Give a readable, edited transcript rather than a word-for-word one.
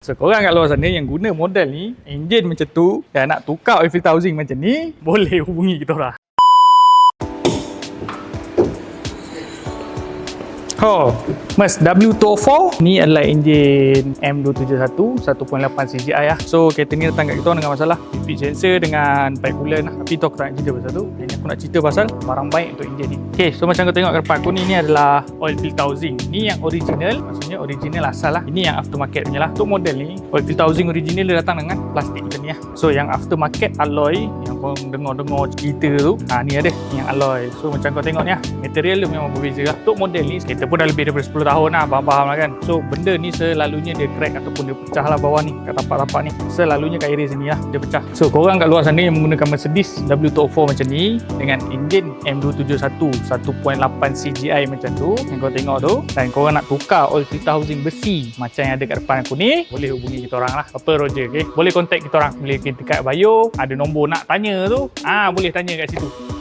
So korang kat luar sana yang guna model ni, enjin macam tu dan nak tukar oil filter housing macam ni, boleh hubungi kita orang. Mas W204 ni adalah enjin M271 1.8 CGI lah. So kereta ni datang kat kita orang dengan masalah speed sensor dengan pipe coolant lah. Tapi tu aku tak nak cerita pasal tu. Ini aku nak cerita pasal barang baik untuk enjin ni. Okay, so macam kau tengok kat depan aku ni adalah oil filter housing. Ni yang original, maksudnya original asal lah. Ini yang aftermarket punya lah. Untuk model ni, oil filter housing original dia datang dengan plastik macam ni lah. So yang aftermarket alloy, yang kau dengar-dengar cerita tu, ni ada yang alloy. So macam kau tengok ni lah, material dia memang berbeza lah. Untuk model ni, kereta pun dah lebih daripada 10 tahun lah, faham lah kan. So benda ni selalunya dia crack ataupun dia pecah lah bawah ni, kat tapak-tapak ni. Selalunya kat area sini lah dia pecah. So korang kat luar sana yang menggunakan Mercedes W204 macam ni dengan enjin M271 1.8 CGI macam tu yang kau tengok tu, dan korang nak tukar oil filter housing besi macam yang ada kat depan aku ni, boleh hubungi kita orang lah. Apa Roger, okay? Boleh contact kita orang, boleh dekat bio, ada nombor nak tanya tu, boleh tanya kat situ.